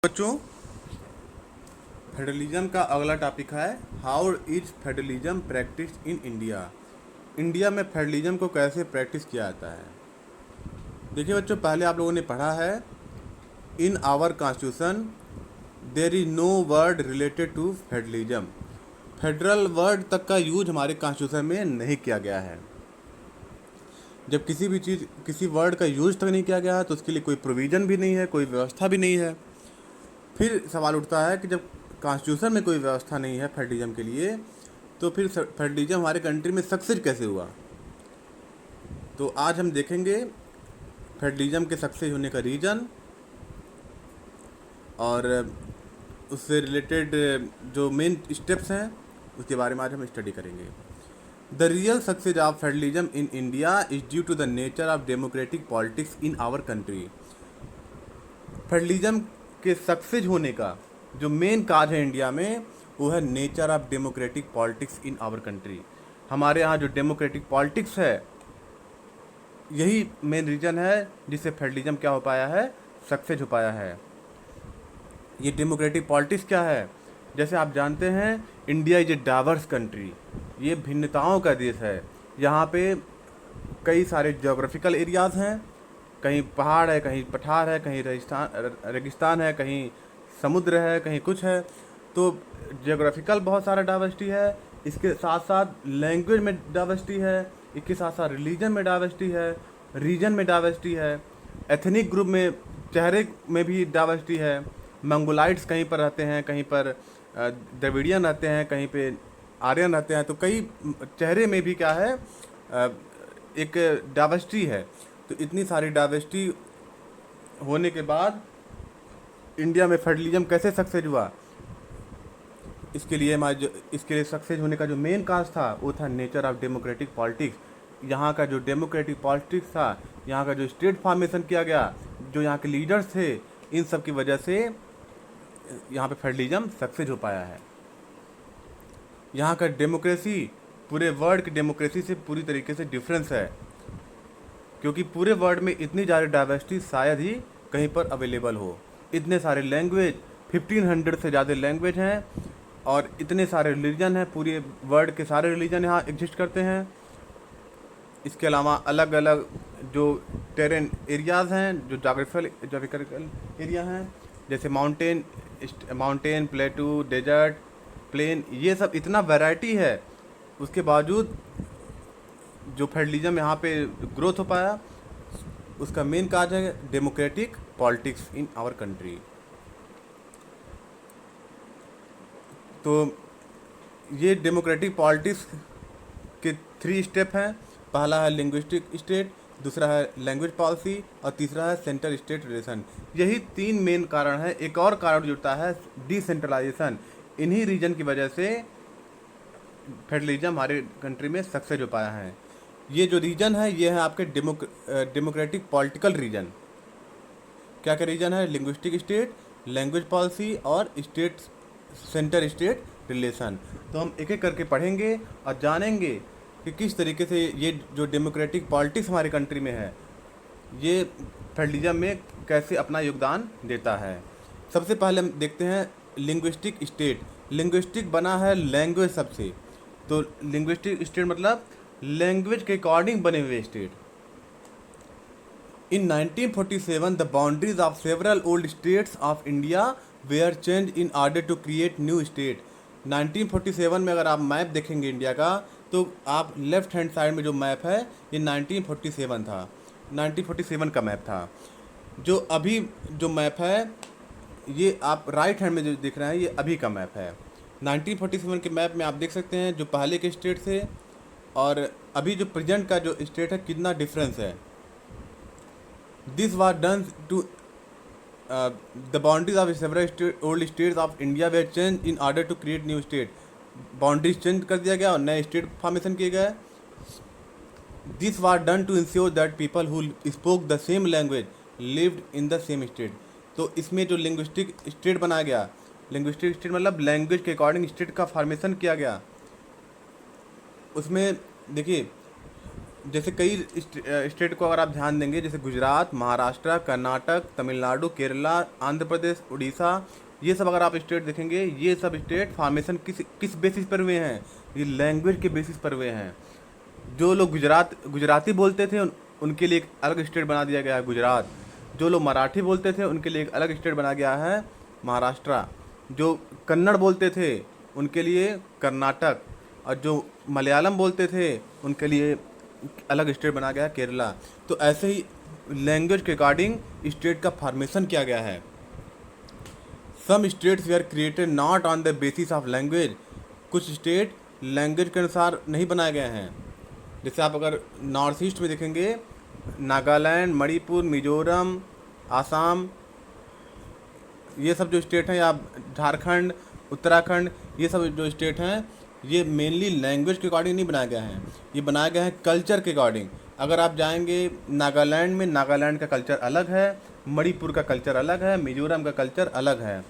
बच्चों, फेडरलिज्म का अगला टॉपिक है how is federalism practice in India. India में फेडरलिज्म को कैसे प्रैक्टिस किया जाता है। देखिए बच्चों, पहले आप लोगों ने पढ़ा है in our constitution there is no word related to federalism. Federal word तक का यूज हमारे कॉन्स्टिट्यूशन में नहीं किया गया है। जब किसी भी चीज़ किसी वर्ड का यूज तक नहीं किया गया है तो उसके लिए कोई प्रोविज़न भी नहीं है, कोई व्यवस्था भी नहीं है। फिर सवाल उठता है कि जब कॉन्स्टिट्यूशन में कोई व्यवस्था नहीं है फेडरलिज्म के लिए, तो फिर फेडरलिज्म हमारे कंट्री में सक्सेस कैसे हुआ। तो आज हम देखेंगे फेडरलिज्म के सक्सेस होने का रीज़न और उससे रिलेटेड जो मेन स्टेप्स हैं उसके बारे में आज हम स्टडी करेंगे। The real success of federalism in India is due to the nature of democratic politics in our country. Federalism के सक्सेस होने का जो मेन काज है इंडिया में, वो है nature of democratic politics in our country. हमारे यहाँ जो डेमोक्रेटिक पॉलिटिक्स है, यही मेन रीज़न है जिससे फेडरलिज्म क्या हो पाया है, सक्सेस हो पाया है। ये डेमोक्रेटिक पॉलिटिक्स क्या है? जैसे आप जानते हैं, India is a diverse country. ये भिन्नताओं का देश है। यहाँ पे कई सारे जोग्राफिकल एरियाज़ हैं, कहीं पहाड़ है, कहीं पठार है, कहीं रेगिस्तान है, कहीं समुद्र है, कहीं कुछ है। तो जोग्राफिकल बहुत सारा डाइवर्सिटी है। इसके साथ साथ लैंग्वेज में डाइवर्सिटी है, इसके साथ साथ रिलीजन में डाइवर्सिटी है, रीजन में डाइवर्सिटी है, एथनिक ग्रुप में चेहरे में भी डाइवर्सिटी है। मंगोलाइट्स कहीं पर रहते हैं, कहीं पर द्रविडियन रहते हैं, कहीं पे आर्यन रहते हैं। तो कई चेहरे में भी क्या है, एक डाइवर्सिटी है। तो इतनी सारी डाइवर्सिटी होने के बाद इंडिया में फेडरलिज्म कैसे सक्सेस हुआ, इसके लिए सक्सेस होने का जो मेन काज था वो था नेचर ऑफ डेमोक्रेटिक पॉलिटिक्स। यहाँ का जो डेमोक्रेटिक पॉलिटिक्स था, यहाँ का जो स्टेट फॉर्मेशन किया गया, जो यहाँ के लीडर्स थे, इन सब की वजह से यहाँ पे फेडरलिज्म सक्सेस हो पाया है। यहाँ का डेमोक्रेसी पूरे वर्ल्ड की डेमोक्रेसी से पूरी तरीके से डिफरेंस है, क्योंकि पूरे वर्ल्ड में इतनी ज़्यादा डाइवर्सिटी शायद ही कहीं पर अवेलेबल हो। इतने सारे लैंग्वेज, 1500 से ज़्यादा लैंग्वेज हैं और इतने सारे रिलीजन हैं। पूरे वर्ल्ड के सारे रिलीजन यहाँ एग्जिस्ट करते हैं। इसके अलावा अलग अलग जो टेरेन एरियाज़ हैं, जो जोग्राफिकल एरिया हैं, जैसे माउंटेन, प्लेटू, डेजर्ट, प्लेन, ये सब इतना वैरायटी है। उसके बावजूद जो फेडरलिज्म यहाँ पे ग्रोथ हो पाया, उसका मेन काज है democratic politics in our country. तो ये डेमोक्रेटिक पॉलिटिक्स के 3 स्टेप हैं। पहला है लिंग्विस्टिक स्टेट, दूसरा है लैंग्वेज पॉलिसी और तीसरा है सेंटर स्टेट रिलेशन। यही 3 मेन कारण है। एक और कारण जुड़ता है डिसेंट्रलाइजेशन। इन्हीं रीजन की वजह से फेडरलिज्म हमारे कंट्री में सक्सेस हो पाया है। ये जो रीजन है, ये है आपके डेमोक्रेटिक पॉलिटिकल रीजन। क्या क्या रीजन है? लिंग्विस्टिक स्टेट, लैंग्वेज पॉलिसी और सेंटर स्टेट रिलेशन। तो हम एक एक करके पढ़ेंगे और जानेंगे कि किस तरीके से ये जो डेमोक्रेटिक पॉलिटिक्स हमारे कंट्री में है, ये फेडरलिज्म में कैसे अपना योगदान देता है। सबसे पहले हम देखते हैं लिंग्विस्टिक स्टेट। लिंग्विस्टिक बना है लैंग्वेज सबसे, तो लिंग्विस्टिक स्टेट मतलब लैंग्वेज के अकॉर्डिंग बने हुए state. In 1947 the boundaries of several old states of India were change in order to create new state. 1947 में अगर आप मैप देखेंगे इंडिया का, तो आप लेफ्ट हैंड साइड में जो मैप है, ये 1947 था, 1947 का मैप था। जो अभी जो मैप है, ये आप राइट हैंड में जो दिख रहा है, ये अभी का मैप है। 1947 के मैप में आप देख सकते हैं जो पहले के स्टेट थे और अभी जो प्रेजेंट का जो स्टेट है, कितना डिफरेंस है। This was done to the boundaries of several old states of India were change in order to create new state. Boundaries change कर दिया गया और नए स्टेट फॉर्मेशन किए गए। This was done to ensure that people who spoke the same language lived in the same state. तो इसमें जो लिंग्विस्टिक स्टेट बनाया गया, लिंग्विस्टिक स्टेट मतलब लैंग्वेज के अकॉर्डिंग स्टेट का फॉर्मेशन किया गया। उसमें देखिए, जैसे कई स्टेट को अगर आप ध्यान देंगे, जैसे गुजरात, महाराष्ट्र, कर्नाटक, तमिलनाडु, केरला, आंध्र प्रदेश, उड़ीसा, ये सब अगर आप स्टेट देखेंगे, ये सब स्टेट फॉर्मेशन किस किस बेसिस पर हुए हैं? ये लैंग्वेज के बेसिस पर हुए हैं। जो लोग गुजराती बोलते थे उनके लिए एक अलग स्टेट बना दिया गया है गुजरात। जो लोग मराठी बोलते थे उनके लिए एक अलग स्टेट बना गया है महाराष्ट्र। जो कन्नड़ बोलते थे उनके लिए कर्नाटक, और जो मलयालम बोलते थे उनके लिए अलग स्टेट बना गया है केरला। तो ऐसे ही लैंग्वेज के अकॉर्डिंग स्टेट का फॉर्मेशन किया गया है। Some states they are created not on the basis of language. कुछ स्टेट लैंग्वेज के अनुसार नहीं बनाए गए हैं। जैसे आप अगर नॉर्थ ईस्ट में देखेंगे, नागालैंड, मणिपुर, मिजोरम, आसाम, ये सब जो स्टेट हैं, या झारखंड, उत्तराखंड, ये सब जो स्टेट हैं, ये मेनली लैंग्वेज के अकॉर्डिंग नहीं बनाया गया है, ये बनाया गया है कल्चर के अकॉर्डिंग। अगर आप जाएंगे नागालैंड में, नागालैंड का कल्चर अलग है, मणिपुर का कल्चर अलग है, मिजोरम का कल्चर अलग है।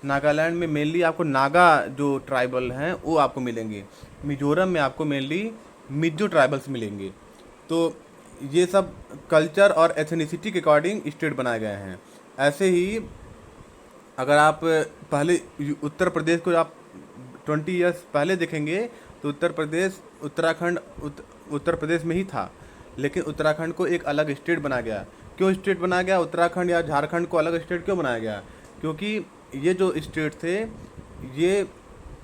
नागालैंड में मेनली आपको नागा जो ट्राइबल हैं वो आपको मिलेंगे, मिजोरम में आपको मेनली मिजो ट्राइबल्स मिलेंगे। तो ये सब कल्चर और एथनिसिटी के अकॉर्डिंग स्टेट बनाए गए हैं। ऐसे ही अगर आप पहले उत्तर प्रदेश को आप 20 ईयर्स पहले देखेंगे, तो उत्तर प्रदेश उत्तराखंड उत्तर प्रदेश में ही था, लेकिन उत्तराखंड को एक अलग स्टेट बनाया गया। क्यों स्टेट बनाया गया? उत्तराखंड या झारखंड को अलग स्टेट क्यों बनाया गया? क्योंकि ये जो स्टेट थे, ये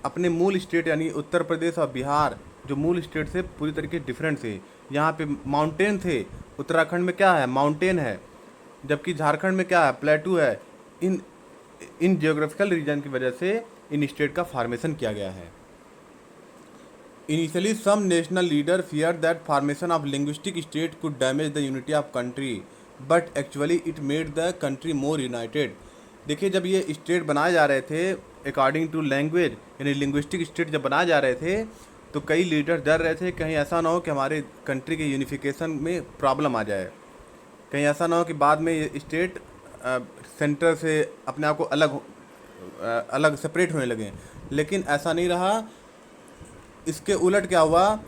अपने मूल स्टेट यानी उत्तर प्रदेश और बिहार जो मूल स्टेट से पूरी तरीके डिफरेंट थे। यहाँ पे माउंटेन थे, उत्तराखंड में क्या है? माउंटेन है, जबकि झारखंड में क्या है? प्लेटू है। इन जियोग्राफिकल रीजन की वजह से इन स्टेट का फॉर्मेशन किया गया है। Initially some national leader fear that formation of linguistic state could damage the unity of country, but actually it made the country more united. देखिए, जब ये स्टेट बनाए जा रहे थे अकॉर्डिंग टू लैंग्वेज, यानी लिंग्विस्टिक स्टेट जब बनाए जा रहे थे, तो कई लीडर डर रहे थे कहीं ऐसा ना हो कि हमारे कंट्री के यूनिफिकेशन में प्रॉब्लम आ जाए, कहीं ऐसा ना हो कि बाद में ये स्टेट सेंटर से अपने आप को अलग सेपरेट होने लगे। लेकिन ऐसा नहीं रहा, इसके उलट क्या हुआ?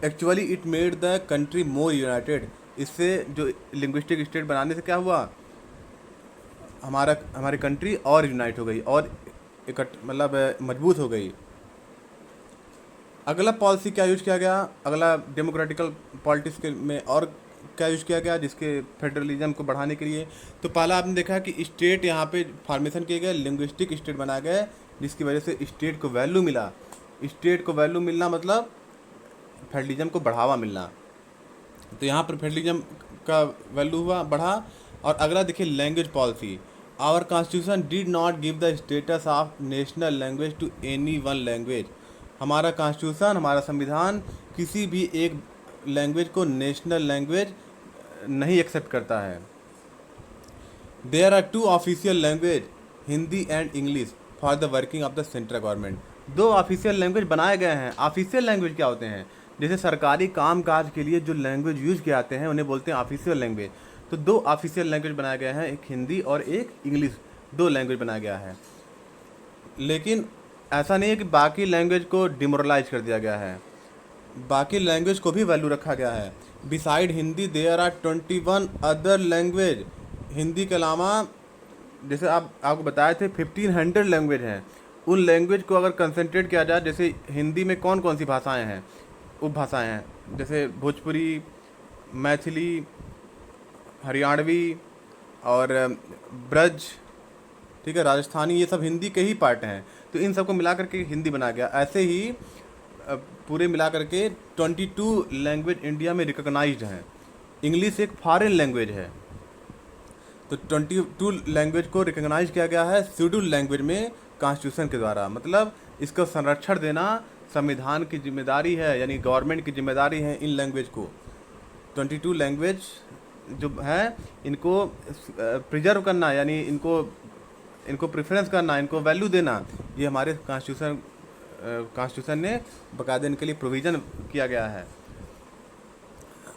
Actually it made the country more United. इससे जो लिंग्विस्टिक स्टेट बनाने से क्या हुआ, हमारी कंट्री और यूनाइट हो गई और मतलब मजबूत हो गई। अगला पॉलिसी क्या यूज किया गया? अगला डेमोक्रेटिकल पॉलिटिक्स के में और क्या यूज किया गया जिसके फेडरलिज्म को बढ़ाने के लिए? तो पहला आपने देखा कि स्टेट यहाँ पे फॉर्मेशन किए गए, लिंग्विस्टिक स्टेट बनाए गए, जिसकी वजह से स्टेट को वैल्यू मिला। स्टेट को वैल्यू मिलना मतलब फेडरलिज्म को बढ़ावा मिलना। तो यहाँ पर फेडरलिज्म का वैल्यू हुआ, बढ़ा। और अगला देखिए language policy. Our constitution did not give the status of national language to any one language. हमारा कॉन्स्टिट्यूशन, हमारा संविधान किसी भी एक लैंग्वेज को नेशनल लैंग्वेज नहीं एक्सेप्ट करता है। There are two official language, Hindi and English, for the working of the central government. दो ऑफिशियल लैंग्वेज बनाए गए हैं। ऑफिशियल लैंग्वेज क्या होते हैं? जैसे सरकारी काम काज के लिए जो लैंग्वेज यूज किए जाते हैं उन्हें बोलते हैं ऑफिशियल लैंग्वेज। तो दो ऑफिशियल लैंग्वेज बनाए गए हैं, एक हिंदी और एक इंग्लिश, दो लैंग्वेज बनाया गया है। लेकिन ऐसा नहीं है कि बाकी लैंग्वेज को डिमोरलाइज कर दिया गया है, बाकी लैंग्वेज को भी वैल्यू रखा गया है। Beside Hindi there are 21 other language. Hindi के अलावा जैसे आपको बताए थे 1500 लैंग्वेज हैं। उन लैंग्वेज को अगर कंसंट्रेट किया जाए, जैसे हिंदी में कौन कौन सी भाषाएं हैं, उपभाषाएं हैं, जैसे भोजपुरी, मैथिली, हरियाणवी और ब्रज, ठीक है, राजस्थानी, ये सब हिंदी के ही पार्ट हैं। तो इन सबको मिला करके हिंदी बना गया। ऐसे ही पूरे मिला करके 22 लैंग्वेज इंडिया में रिकॉग्नाइज्ड हैं। इंग्लिश एक फॉरेन लैंग्वेज है, तो 22 लैंग्वेज को रिकॉग्नाइज किया गया है शेड्यूल लैंग्वेज में कॉन्स्टिट्यूशन के द्वारा। मतलब इसका संरक्षण देना संविधान की जिम्मेदारी है, यानी गवर्नमेंट की जिम्मेदारी है इन लैंग्वेज को। 22 लैंग्वेज जो है इनको प्रिजर्व करना, यानी इनको प्रेफरेंस करना, इनको वैल्यू देना, ये हमारे कॉन्स्टिट्यूशन ने बकायदे इनके लिए प्रोविज़न किया गया है।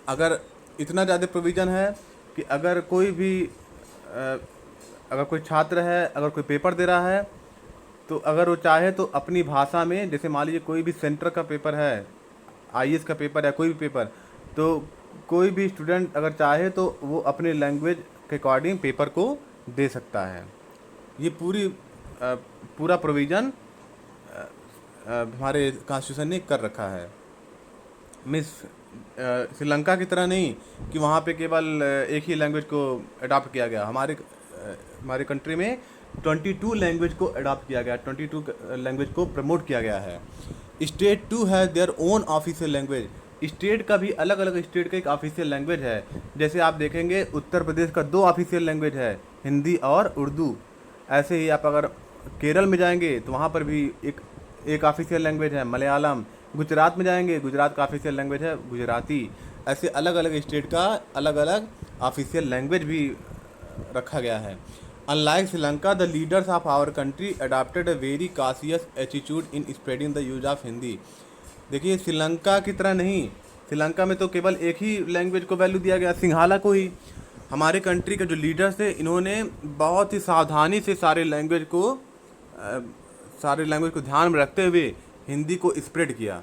अगर इतना ज़्यादा प्रोविज़न है कि अगर कोई छात्र है, अगर कोई पेपर दे रहा है, तो अगर वो चाहे तो अपनी भाषा में, जैसे मान लीजिए कोई भी सेंटर का पेपर है, आईएएस का पेपर है, कोई भी पेपर, तो कोई भी स्टूडेंट अगर चाहे तो वो अपने लैंग्वेज के अकॉर्डिंग पेपर को दे सकता है। ये पूरा प्रोविज़न हमारे कॉन्स्टिट्यूशन ने कर रखा है। मिस श्रीलंका की तरह नहीं कि वहाँ पे केवल एक ही लैंग्वेज को अडॉप्ट किया गया। हमारे कंट्री में 22 लैंग्वेज को अडॉप्ट किया गया, 22 लैंग्वेज को प्रमोट किया गया है। स्टेट टू है their own official language. State का भी अलग अलग स्टेट का एक ऑफिशियल लैंग्वेज है। जैसे आप देखेंगे उत्तर प्रदेश का 2 ऑफिशियल लैंग्वेज है, हिंदी और उर्दू। ऐसे ही आप अगर केरल में जाएंगे तो वहाँ पर भी एक ऑफिशियल लैंग्वेज है मलयालम। गुजरात में जाएंगे, गुजरात का ऑफिशियल लैंग्वेज है गुजराती। ऐसे अलग अलग स्टेट का अलग अलग ऑफिशियल लैंग्वेज भी रखा गया है। Unlike Sri Lanka, the leaders of our country adopted a very cautious attitude in spreading the use of Hindi. देखिए श्रीलंका की तरह नहीं, श्रीलंका में तो केवल एक ही लैंग्वेज को वैल्यू दिया गया, सिंहाला को ही। हमारे कंट्री के जो लीडर्स थे इन्होंने बहुत ही सावधानी से सारे लैंग्वेज को ध्यान में रखते हुए हिंदी को स्प्रेड किया।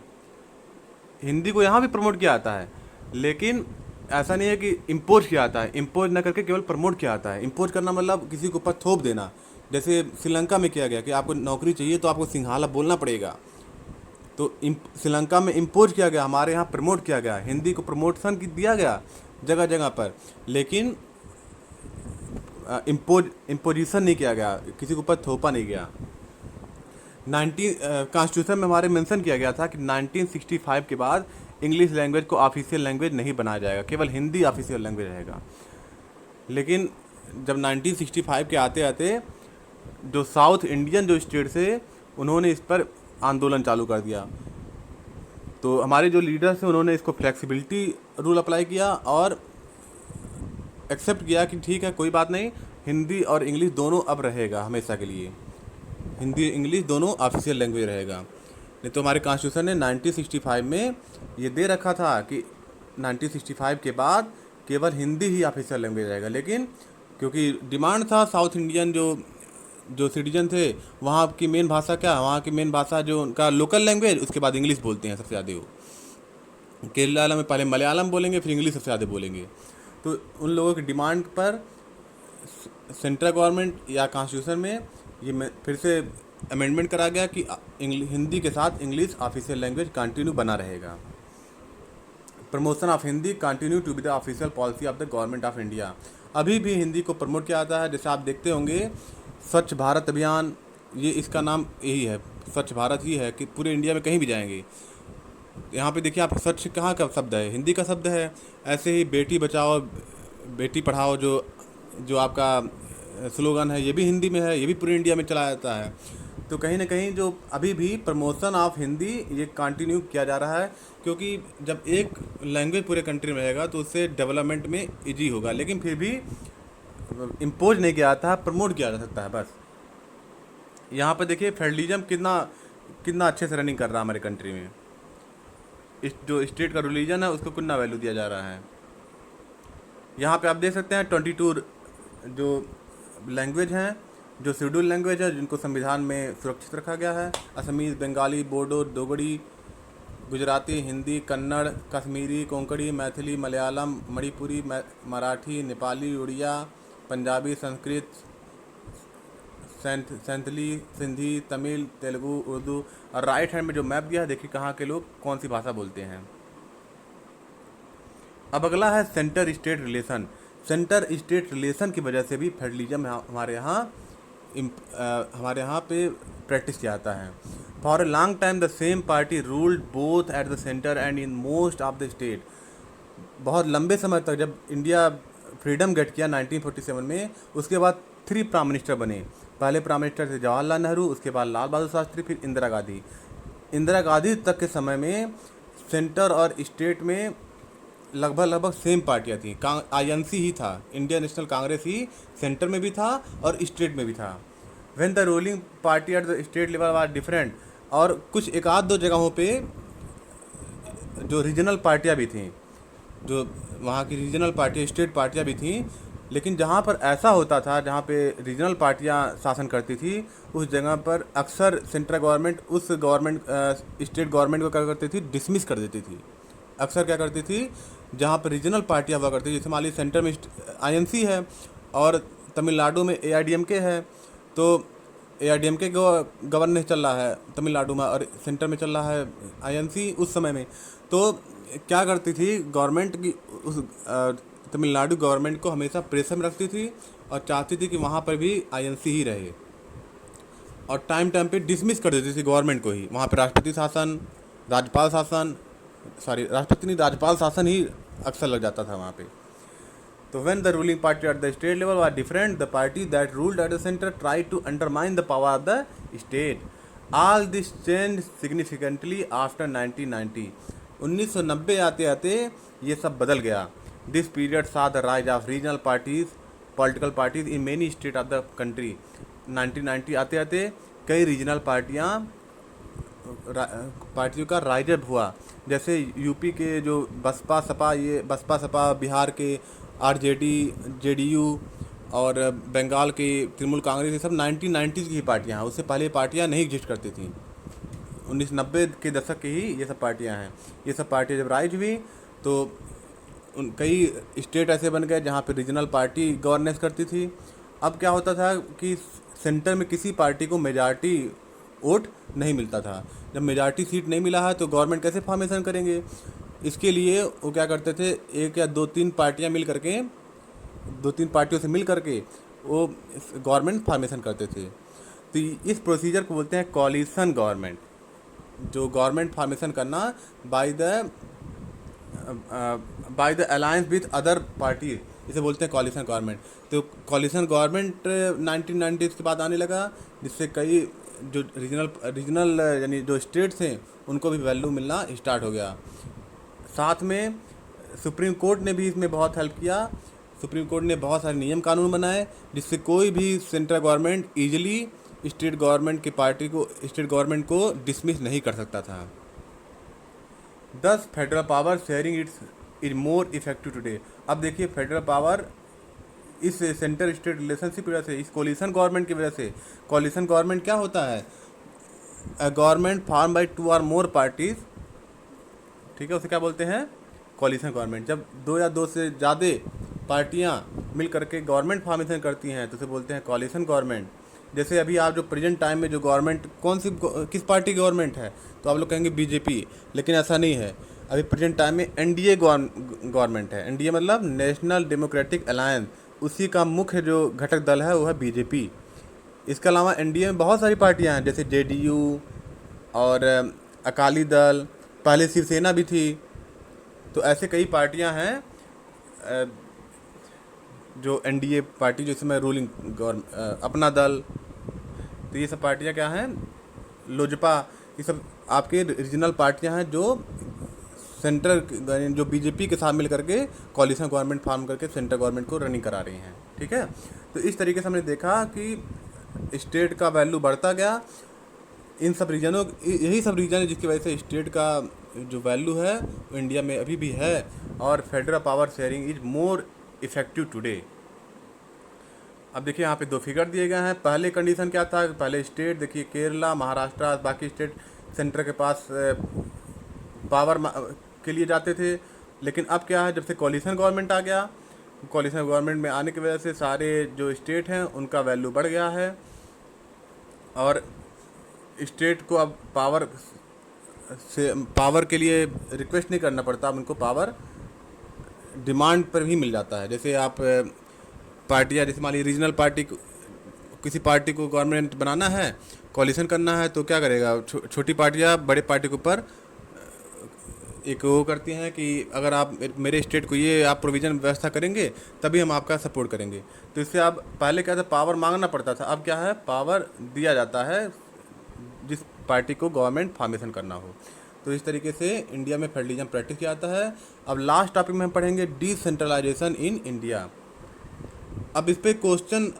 हिंदी को यहाँ भी प्रमोट किया जाता है, लेकिन ऐसा नहीं है कि इम्पोज किया जाता है। इम्पोज ना करके केवल प्रमोट किया जाता है। इम्पोज करना मतलब किसी के ऊपर थोप देना। जैसे श्रीलंका में किया गया कि आपको नौकरी चाहिए तो आपको सिंहाला बोलना पड़ेगा, तो श्रीलंका में इम्पोज किया गया, हमारे यहाँ प्रमोट किया गया। हिंदी को प्रमोशन दिया गया जगह जगह पर, लेकिन इम्पोजिशन नहीं किया गया, किसी के ऊपर थोपा नहीं गया। कॉन्स्टिट्यूशन में हमारे मेंशन किया गया था कि 1965 के बाद इंग्लिश लैंग्वेज को ऑफिशियल लैंग्वेज नहीं बनाया जाएगा, केवल हिंदी ऑफिशियल लैंग्वेज रहेगा। लेकिन जब 1965 के आते आते जो साउथ इंडियन जो स्टेट से उन्होंने इस पर आंदोलन चालू कर दिया, तो हमारे जो लीडर्स हैं उन्होंने इसको फ्लेक्सिबिलिटी रूल अप्लाई किया और एक्सेप्ट किया कि ठीक है कोई बात नहीं, हिंदी और इंग्लिश दोनों अब रहेगा हमेशा के लिए। हिंदी इंग्लिश दोनों ऑफिशियल लैंग्वेज रहेगा। नहीं तो हमारे कॉन्स्टिट्यूशन ने 1965 में ये दे रखा था कि 1965 के बाद केवल हिंदी ही ऑफिशियल लैंग्वेज रहेगा। लेकिन क्योंकि डिमांड था, साउथ इंडियन जो सिटीजन थे वहाँ की मेन भाषा क्या, वहाँ की मेन भाषा जो उनका लोकल लैंग्वेज, उसके बाद इंग्लिश बोलते हैं सबसे ज़्यादा। वो केरला में पहले मलयालम बोलेंगे, फिर इंग्लिश सबसे ज़्यादा बोलेंगे। तो उन लोगों की डिमांड पर सेंट्रल गवर्नमेंट या कॉन्स्टिट्यूशन में ये फिर से अमेंडमेंट करा गया कि हिंदी के साथ इंग्लिश ऑफिशियल लैंग्वेज कंटिन्यू बना रहेगा। Promotion of Hindi continue to be the official policy of the government of India. अभी भी हिंदी को प्रमोट किया जाता है। जैसे आप देखते होंगे स्वच्छ भारत अभियान, ये इसका नाम यही है, स्वच्छ भारत ही है कि पूरे इंडिया में कहीं भी जाएंगे यहाँ पे देखिए आप स्वच्छ कहाँ का शब्द है, हिंदी का शब्द है। ऐसे ही बेटी बचाओ बेटी पढ़ाओ जो आपका स्लोगन है, ये भी हिंदी में है, ये भी पूरे इंडिया में चलाया जाता है। तो कहीं ना कहीं जो अभी भी प्रमोशन ऑफ हिंदी ये कंटिन्यू किया जा रहा है, क्योंकि जब एक लैंग्वेज पूरे कंट्री में रहेगा तो उससे डेवलपमेंट में इजी होगा। लेकिन फिर भी इम्पोज नहीं किया जाता है, प्रमोट किया जा सकता है बस। यहाँ पर देखिए फेडरलिज्म कितना अच्छे से रनिंग कर रहा है हमारे कंट्री में। जो स्टेट का रिलीजन है उसको कितना वैल्यू दिया जा रहा है। यहाँ पे आप देख सकते हैं 22 जो लैंग्वेज हैं, जो शेड्यूल लैंग्वेज है जिनको संविधान में सुरक्षित रखा गया है। असमीज, बंगाली, बोडो, डोगरी, गुजराती, हिंदी, कन्नड़, कश्मीरी, कोंकणी, मैथिली, मलयालम, मणिपुरी, मराठी, नेपाली, उड़िया, पंजाबी, संस्कृत, सैंथली, सिंधी, तमिल, तेलुगु, उर्दू। और राइट हैंड में जो मैप दिया है देखिए कहाँ के लोग कौन सी भाषा बोलते हैं। अब अगला है centre state relation. Centre state relation की वजह से भी फेडरलिज्म हमारे यहाँ पे प्रैक्टिस किया जाता है। For a long time the same party ruled both at the centre and in most of the state. बहुत लंबे समय तक, जब इंडिया फ्रीडम गेट किया 1947 में, उसके बाद 3 प्राइम मिनिस्टर बने। पहले प्राइम मिनिस्टर थे जवाहरलाल नेहरू, उसके बाद लाल बहादुर शास्त्री, फिर इंदिरा गांधी। इंदिरा गांधी तक के समय में सेंटर और स्टेट में लगभग सेम पार्टियां थी। INC ही था, इंडियन नेशनल कांग्रेस ही सेंटर में भी था और स्टेट में भी था। When the ruling party at the state level was different. और कुछ एक आध दो जगहों पे जो रीजनल पार्टियां भी थीं, जो वहाँ की रीजनल पार्टियाँ, स्टेट पार्टियाँ भी थीं, लेकिन जहाँ पर ऐसा होता था, जहाँ पे रीजनल पार्टियाँ शासन करती थी, उस जगह पर अक्सर सेंट्रल गवर्नमेंट उस स्टेट गवर्नमेंट को क्या करती थी, डिसमिस कर देती थी। अक्सर क्या करती थी, जहाँ पर रीजनल पार्टियाँ हुआ करती थी, जैसे मान लीजिए सेंटर में आईएनसी है और तमिलनाडु में एआईडीएमके है, तो एआईडीएमके गवर्नेंस चल रहा है तमिलनाडु में और सेंटर में चल रहा है आईएनसी उस समय में। तो क्या करती थी गवर्नमेंट की, उस तमिलनाडु गवर्नमेंट को हमेशा प्रेशर में रखती थी और चाहती थी कि वहाँ पर भी आईएनसी ही रहे, और टाइम टाइम पे डिसमिस कर देती थी गवर्नमेंट को ही। वहाँ पे राष्ट्रपति शासन, राज्यपाल शासन, सॉरी राष्ट्रपति नहीं, राज्यपाल शासन ही अक्सर लग जाता था वहाँ पे। तो when the ruling party at the state level was different, the party that ruled at the center tried to undermine the power of the state. All this changed significantly after 1990. 1990 आते आते ये सब बदल गया. This period saw the rise of regional parties, political parties in many states of the country. 1990 आते आते कई regional पार्टियों का राइजअप हुआ, जैसे यूपी के जो बसपा सपा, बिहार के आरजेडी, जेडीयू और बंगाल की तृणमूल कांग्रेस, ये सब 1990s की ही पार्टियां हैं। उससे पहले पार्टियां नहीं एग्जिस्ट करती थी। 1990 के दशक की ही ये सब पार्टियां हैं। ये सब पार्टियां जब राइज हुई तो कई स्टेट ऐसे बन गए जहाँ पे रीजनल पार्टी गवर्नेंस करती थी। अब क्या होता था कि सेंटर में किसी पार्टी को मेजॉरिटी वोट नहीं मिलता था। जब मेजॉरिटी सीट नहीं मिला है तो गवर्नमेंट कैसे फॉर्मेशन करेंगे? इसके लिए वो क्या करते थे, एक या दो तीन पार्टियां मिल करके, दो तीन पार्टियों से मिल करके वो गवर्नमेंट फॉर्मेशन करते थे। तो इस प्रोसीजर को बोलते हैं कॉलिशन गवर्नमेंट। जो गवर्नमेंट फॉर्मेशन करना by the alliance with other parties, इसे बोलते हैं कॉलिशन गवर्नमेंट। तो कॉलिशन गवर्नमेंट 1990s के बाद आने लगा, जिससे कई जो रीजनल यानी जो स्टेट्स हैं उनको भी वैल्यू मिलना स्टार्ट हो गया। साथ में सुप्रीम कोर्ट ने भी इसमें बहुत हेल्प किया। सुप्रीम कोर्ट ने बहुत सारे नियम कानून बनाए जिससे कोई भी central government easily state government को डिसमिस नहीं कर सकता था। दस federal power sharing is more effective today. अब देखिए फेडरल पावर इस सेंटर स्टेट रिलेशनशिप की वजह से, इस कोलिशन गवर्नमेंट की वजह से। कोलिशन गवर्नमेंट क्या होता है? A government form by two और मोर पार्टीज, ठीक है, उसे क्या बोलते हैं? Coalition government. जब दो या दो से ज़्यादा पार्टियां मिल करके गवर्नमेंट फॉर्मेशन करती हैं तो उसे बोलते हैं कोलिशन गवर्नमेंट। जैसे अभी आप जो प्रेजेंट टाइम में जो गवर्नमेंट किस पार्टी गवर्नमेंट है, तो आप लोग कहेंगे बीजेपी, लेकिन ऐसा नहीं है। अभी प्रेजेंट टाइम में एनडीए गवर्नमेंट है। एनडीए मतलब नेशनल डेमोक्रेटिक अलायंस, उसी का मुख्य जो घटक दल है वो है बीजेपी। इसके अलावा एनडीए में बहुत सारी पार्टियां हैं, जैसे जेडीयू और अकाली दल, पहले शिवसेना भी थी। तो ऐसे कई पार्टियां हैं जो एनडीए पार्टी, जो इस समय रूलिंग अपना दल, तो ये सब पार्टियां क्या हैं? लोजपा, ये सब आपके रीजनल पार्टियां हैं जो सेंट्रल जो बीजेपी के साथ मिल करके कॉलिशन गवर्नमेंट फॉर्म करके सेंट्रल गवर्नमेंट को रनिंग करा रही हैं। ठीक है, तो इस तरीके से हमने देखा कि स्टेट का वैल्यू बढ़ता गया। इन सब रीजनों, यही सब रीजन है जिसकी वजह से स्टेट का जो वैल्यू है वो इंडिया में अभी भी है, और federal power sharing is more effective today. अब देखिए यहाँ पे दो फिगर दिए गए हैं। पहले कंडीशन क्या था? पहले स्टेट देखिए केरला, महाराष्ट्र, बाकी स्टेट सेंटर के पास पावर के लिए जाते थे। लेकिन अब क्या है, जब से कॉलिशन गवर्नमेंट आ गया, कॉलिशन गवर्नमेंट में आने की वजह से सारे जो स्टेट हैं उनका वैल्यू बढ़ गया है, और स्टेट को अब पावर के लिए रिक्वेस्ट नहीं करना पड़ता, अब उनको पावर डिमांड पर ही मिल जाता है। जैसे आप पार्टियाँ, जैसे मान लीजिए रीजनल पार्टी किसी पार्टी को गवर्नमेंट बनाना है, कॉलिशन करना है, तो क्या करेगा? छोटी पार्टियाँ बड़े पार्टी के ऊपर एक वो करती हैं कि अगर आप मेरे स्टेट को ये आप प्रोविज़न व्यवस्था करेंगे तभी हम आपका सपोर्ट करेंगे। तो इससे आप पहले क्या था, पावर मांगना पड़ता था, अब क्या है, पावर दिया जाता है जिस पार्टी को गवर्नमेंट फॉर्मेशन करना हो। तो इस तरीके से इंडिया में फेडरलिज्म प्रैक्टिस किया जाता है। अब लास्ट टॉपिक में हम पढ़ेंगे डिसेंट्रलाइजेशन इन इंडिया। अब इस पर क्वेश्चन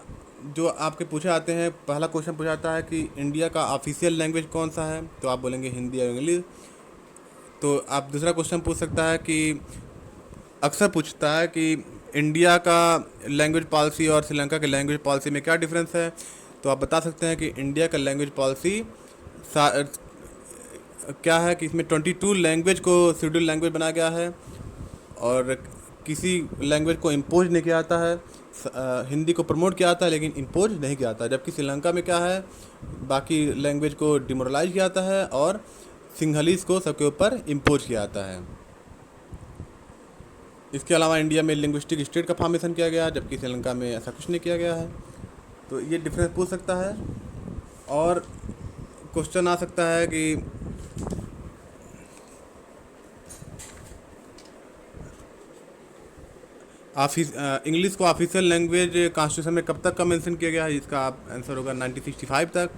जो आपके पूछे आते हैं, पहला क्वेश्चन पूछा जाता है कि इंडिया का ऑफिशियल लैंग्वेज कौन सा है, तो आप बोलेंगे हिंदी और इंग्लिश। तो आप दूसरा क्वेश्चन पूछ सकता है कि अक्सर पूछता है कि इंडिया का लैंग्वेज पॉलिसी और श्रीलंका के लैंग्वेज पॉलिसी में क्या डिफरेंस है, तो आप बता सकते हैं कि इंडिया का लैंग्वेज पॉलिसी क्या है कि इसमें 22 लैंग्वेज को शेड्यूल लैंग्वेज बनाया गया है और किसी लैंग्वेज को इम्पोज नहीं किया जाता है। हिंदी को प्रमोट किया जाता है लेकिन इम्पोज नहीं किया जाता, जबकि श्रीलंका में क्या है, बाकी लैंग्वेज को डिमोरलाइज किया जाता है और सिंहलीज को सबके ऊपर इम्पोज किया जाता है। इसके अलावा इंडिया में लिंग्विस्टिक स्टेट का फॉर्मेशन किया गया, जबकि श्रीलंका में ऐसा कुछ नहीं किया गया है। तो ये डिफरेंस पूछ सकता है। और क्वेश्चन आ सकता है कि इंग्लिश को ऑफिशियल लैंग्वेज कॉन्स्टिट्यूशन में कब तक का मेंशन किया गया है, इसका आप आंसर होगा 1965 तक।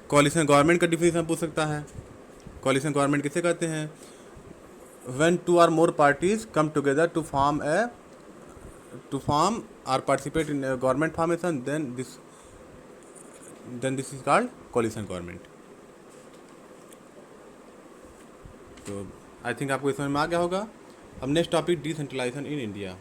कोलिशन गवर्नमेंट का डिफिनेशन पूछ सकता है। कोलिशन गवर्नमेंट किसे कहते हैं? When two or more parties come together to form or participate in a government formation, then this is called coalition government. तो आई थिंक आपको ये समझ में आ गया होगा। अब next topic decentralisation in India.